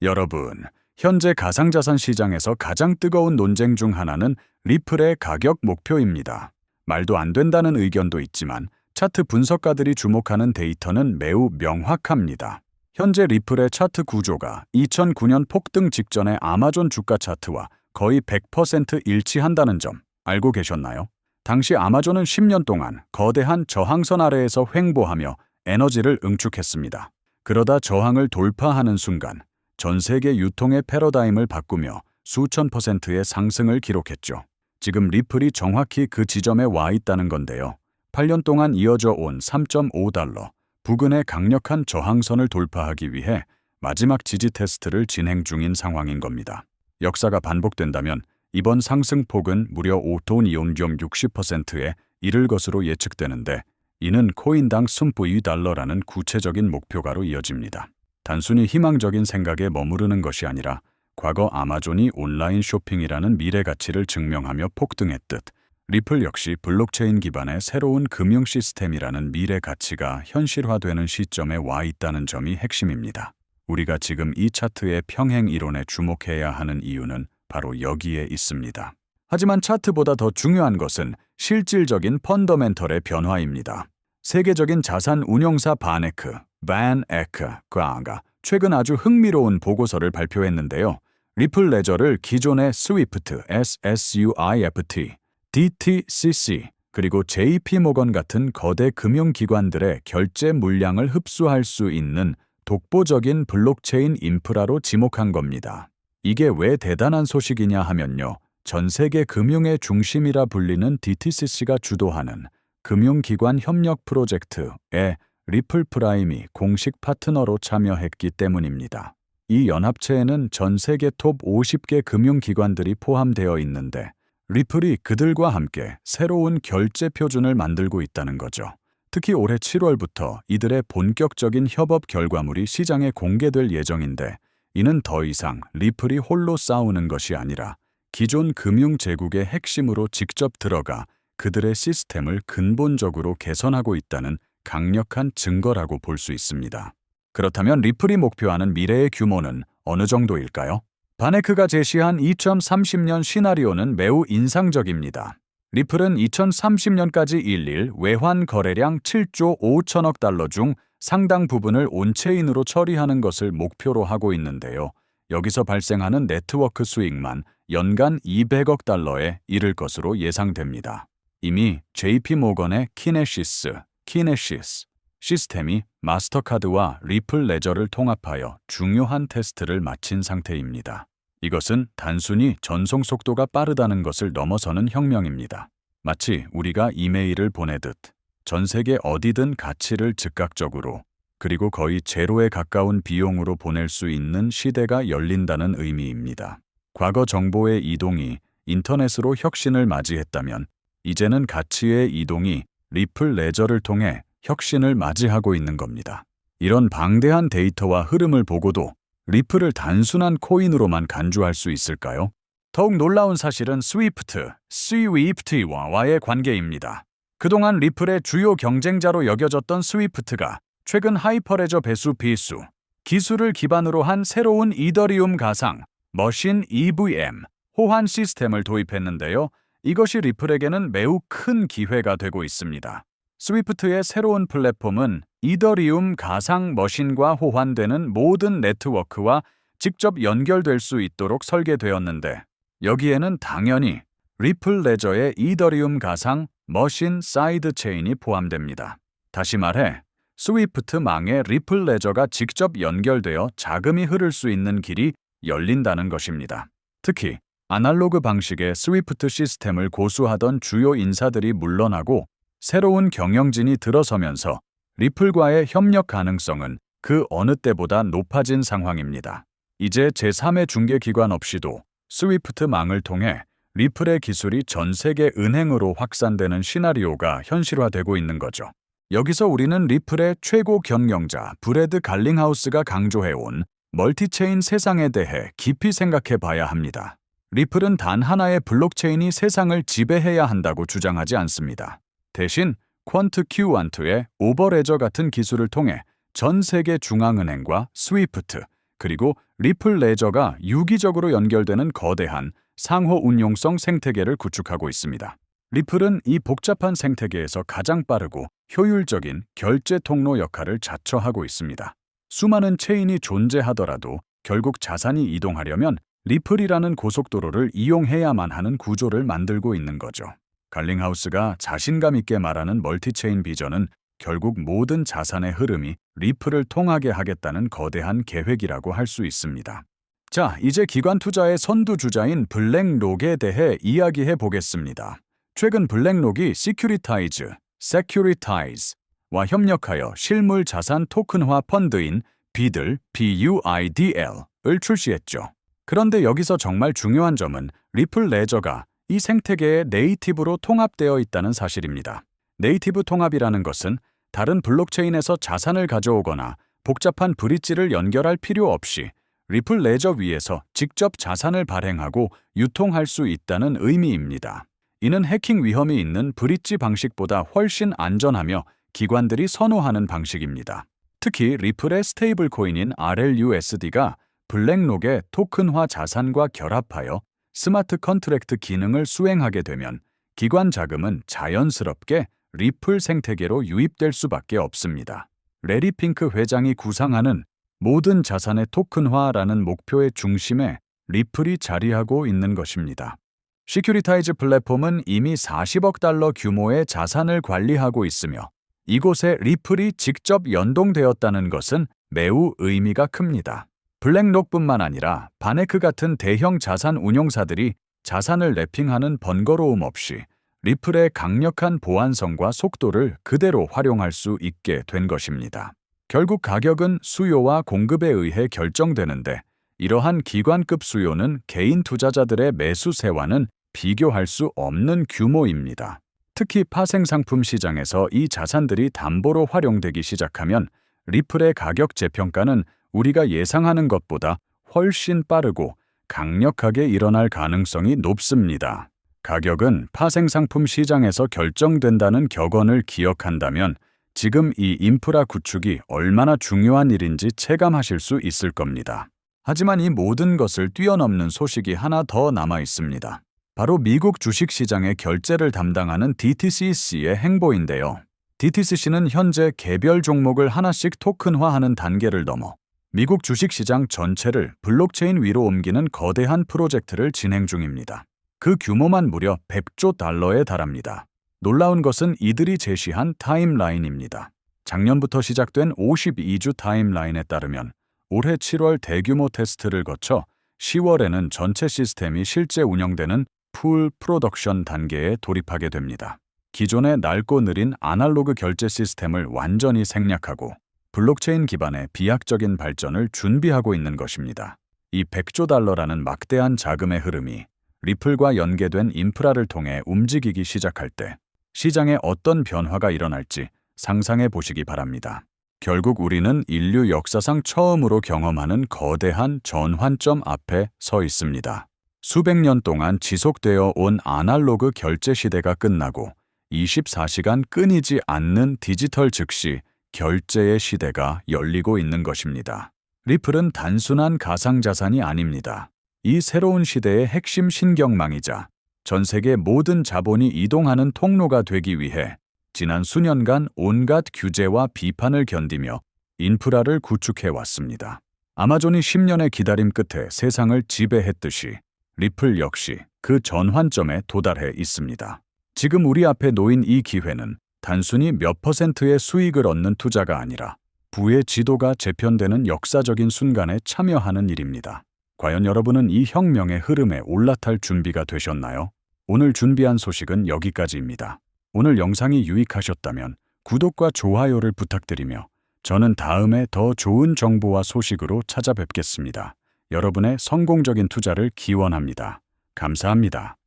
여러분, 현재 가상자산 시장에서 가장 뜨거운 논쟁 중 하나는 리플의 가격 목표입니다. 말도 안 된다는 의견도 있지만 차트 분석가들이 주목하는 데이터는 매우 명확합니다. 현재 리플의 차트 구조가 2009년 폭등 직전의 아마존 주가 차트와 거의 100% 일치한다는 점 알고 계셨나요? 당시 아마존은 10년 동안 거대한 저항선 아래에서 횡보하며 에너지를 응축했습니다. 그러다 저항을 돌파하는 순간 전 세계 유통의 패러다임을 바꾸며 수천 %의 상승을 기록했죠. 지금 리플이 정확히 그 지점에 와 있다는 건데요. 8년 동안 이어져 온 3.5달러 부근의 강력한 저항선을 돌파하기 위해 마지막 지지 테스트를 진행 중인 상황인 겁니다. 역사가 반복된다면 이번 상승폭은 무려 5돈 60%에 이를 것으로 예측되는데 이는 코인당 $2라는 구체적인 목표가로 이어집니다. 단순히 희망적인 생각에 머무르는 것이 아니라 과거 아마존이 온라인 쇼핑이라는 미래 가치를 증명하며 폭등했듯 리플 역시 블록체인 기반의 새로운 금융 시스템이라는 미래 가치가 현실화되는 시점에 와 있다는 점이 핵심입니다. 우리가 지금 이 차트의 평행 이론에 주목해야 하는 이유는 바로 여기에 있습니다. 하지만 차트보다 더 중요한 것은 실질적인 펀더멘털의 변화입니다. 세계적인 자산 운용사 Van Eck가 최근 아주 흥미로운 보고서를 발표했는데요. 리플 레저를 기존의 스위프트, DTCC, 그리고 JP모건 같은 거대 금융기관들의 결제 물량을 흡수할 수 있는 독보적인 블록체인 인프라로 지목한 겁니다. 이게 왜 대단한 소식이냐 하면요. 전 세계 금융의 중심이라 불리는 DTCC가 주도하는 금융기관 협력 프로젝트에 리플 프라임이 공식 파트너로 참여했기 때문입니다. 이 연합체에는 전 세계 톱 50개 금융기관들이 포함되어 있는데 리플이 그들과 함께 새로운 결제 표준을 만들고 있다는 거죠. 특히 올해 7월부터 이들의 본격적인 협업 결과물이 시장에 공개될 예정인데 이는 더 이상 리플이 홀로 싸우는 것이 아니라 기존 금융 제국의 핵심으로 직접 들어가 그들의 시스템을 근본적으로 개선하고 있다는 강력한 증거라고 볼 수 있습니다. 그렇다면 리플이 목표하는 미래의 규모는 어느 정도일까요? 바네크가 제시한 2030년 시나리오는 매우 인상적입니다. 리플은 2030년까지 일일 외환 거래량 7조 5천억 달러 중 상당 부분을 온체인으로 처리하는 것을 목표로 하고 있는데요. 여기서 발생하는 네트워크 수익만 연간 200억 달러에 이를 것으로 예상됩니다. 이미 JP모건의 키네시스 시스템이 마스터카드와 리플 레저를 통합하여 중요한 테스트를 마친 상태입니다. 이것은 단순히 전송 속도가 빠르다는 것을 넘어서는 혁명입니다. 마치 우리가 이메일을 보내듯 전 세계 어디든 가치를 즉각적으로 그리고 거의 제로에 가까운 비용으로 보낼 수 있는 시대가 열린다는 의미입니다. 과거 정보의 이동이 인터넷으로 혁신을 맞이했다면 이제는 가치의 이동이 리플 레저를 통해 혁신을 맞이하고 있는 겁니다. 이런 방대한 데이터와 흐름을 보고도 리플을 단순한 코인으로만 간주할 수 있을까요? 더욱 놀라운 사실은 스위프트와의 관계입니다. 그동안 리플의 주요 경쟁자로 여겨졌던 스위프트가 최근 하이퍼레저 배수 비수 기술을 기반으로 한 새로운 이더리움 가상 머신 EVM 호환 시스템을 도입했는데요. 이것이 리플에게는 매우 큰 기회가 되고 있습니다. 스위프트의 새로운 플랫폼은 이더리움 가상 머신과 호환되는 모든 네트워크와 직접 연결될 수 있도록 설계되었는데 여기에는 당연히 리플 레저의 이더리움 가상 머신 사이드 체인이 포함됩니다. 다시 말해 스위프트망에 리플 레저가 직접 연결되어 자금이 흐를 수 있는 길이 열린다는 것입니다. 특히 아날로그 방식의 스위프트 시스템을 고수하던 주요 인사들이 물러나고 새로운 경영진이 들어서면서 리플과의 협력 가능성은 그 어느 때보다 높아진 상황입니다. 이제 제3의 중개기관 없이도 스위프트망을 통해 리플의 기술이 전 세계 은행으로 확산되는 시나리오가 현실화되고 있는 거죠. 여기서 우리는 리플의 최고 경영자 브래드 갈링하우스가 강조해온 멀티체인 세상에 대해 깊이 생각해 봐야 합니다. 리플은 단 하나의 블록체인이 세상을 지배해야 한다고 주장하지 않습니다. 대신 퀀트 Q12의 오버레저 같은 기술을 통해 전 세계 중앙은행과 스위프트, 그리고 리플 레저가 유기적으로 연결되는 거대한 상호 운용성 생태계를 구축하고 있습니다. 리플은 이 복잡한 생태계에서 가장 빠르고 효율적인 결제 통로 역할을 자처하고 있습니다. 수많은 체인이 존재하더라도 결국 자산이 이동하려면 리플이라는 고속도로를 이용해야만 하는 구조를 만들고 있는 거죠. 갈링하우스가 자신감 있게 말하는 멀티체인 비전은 결국 모든 자산의 흐름이 리플을 통하게 하겠다는 거대한 계획이라고 할 수 있습니다. 자, 이제 기관 투자의 선두주자인 블랙록에 대해 이야기해 보겠습니다. 최근 블랙록이 Securitize와 협력하여 실물 자산 토큰화 펀드인 BUIDL을 출시했죠. 그런데 여기서 정말 중요한 점은 리플 레저가 이 생태계에 네이티브로 통합되어 있다는 사실입니다. 네이티브 통합이라는 것은 다른 블록체인에서 자산을 가져오거나 복잡한 브릿지를 연결할 필요 없이 리플 레저 위에서 직접 자산을 발행하고 유통할 수 있다는 의미입니다. 이는 해킹 위험이 있는 브릿지 방식보다 훨씬 안전하며 기관들이 선호하는 방식입니다. 특히 리플의 스테이블 코인인 RLUSD가 블랙록의 토큰화 자산과 결합하여 스마트 컨트랙트 기능을 수행하게 되면 기관 자금은 자연스럽게 리플 생태계로 유입될 수밖에 없습니다. 레리 핑크 회장이 구상하는 모든 자산의 토큰화라는 목표의 중심에 리플이 자리하고 있는 것입니다. 시큐리타이즈 플랫폼은 이미 40억 달러 규모의 자산을 관리하고 있으며 이곳에 리플이 직접 연동되었다는 것은 매우 의미가 큽니다. 블랙록뿐만 아니라 바네크 같은 대형 자산 운용사들이 자산을 래핑하는 번거로움 없이 리플의 강력한 보안성과 속도를 그대로 활용할 수 있게 된 것입니다. 결국 가격은 수요와 공급에 의해 결정되는데 이러한 기관급 수요는 개인 투자자들의 매수세와는 비교할 수 없는 규모입니다. 특히 파생상품 시장에서 이 자산들이 담보로 활용되기 시작하면 리플의 가격 재평가는 우리가 예상하는 것보다 훨씬 빠르고 강력하게 일어날 가능성이 높습니다. 가격은 파생상품 시장에서 결정된다는 격언을 기억한다면 지금 이 인프라 구축이 얼마나 중요한 일인지 체감하실 수 있을 겁니다. 하지만 이 모든 것을 뛰어넘는 소식이 하나 더 남아 있습니다. 바로 미국 주식시장의 결제를 담당하는 DTCC의 행보인데요. DTCC는 현재 개별 종목을 하나씩 토큰화하는 단계를 넘어 미국 주식시장 전체를 블록체인 위로 옮기는 거대한 프로젝트를 진행 중입니다. 그 규모만 무려 100조 달러에 달합니다. 놀라운 것은 이들이 제시한 타임라인입니다. 작년부터 시작된 52주 타임라인에 따르면 올해 7월 대규모 테스트를 거쳐 10월에는 전체 시스템이 실제 운영되는 풀 프로덕션 단계에 돌입하게 됩니다. 기존의 낡고 느린 아날로그 결제 시스템을 완전히 생략하고 블록체인 기반의 비약적인 발전을 준비하고 있는 것입니다. 이 100조 달러라는 막대한 자금의 흐름이 리플과 연계된 인프라를 통해 움직이기 시작할 때 시장에 어떤 변화가 일어날지 상상해 보시기 바랍니다. 결국 우리는 인류 역사상 처음으로 경험하는 거대한 전환점 앞에 서 있습니다. 수백 년 동안 지속되어 온 아날로그 결제 시대가 끝나고 24시간 끊이지 않는 디지털 즉시 결제의 시대가 열리고 있는 것입니다. 리플은 단순한 가상자산이 아닙니다. 이 새로운 시대의 핵심 신경망이자 전 세계 모든 자본이 이동하는 통로가 되기 위해 지난 수년간 온갖 규제와 비판을 견디며 인프라를 구축해 왔습니다. 아마존이 10년의 기다림 끝에 세상을 지배했듯이 리플 역시 그 전환점에 도달해 있습니다. 지금 우리 앞에 놓인 이 기회는 단순히 몇 %의 수익을 얻는 투자가 아니라 부의 지도가 재편되는 역사적인 순간에 참여하는 일입니다. 과연 여러분은 이 혁명의 흐름에 올라탈 준비가 되셨나요? 오늘 준비한 소식은 여기까지입니다. 오늘 영상이 유익하셨다면 구독과 좋아요를 부탁드리며 저는 다음에 더 좋은 정보와 소식으로 찾아뵙겠습니다. 여러분의 성공적인 투자를 기원합니다. 감사합니다.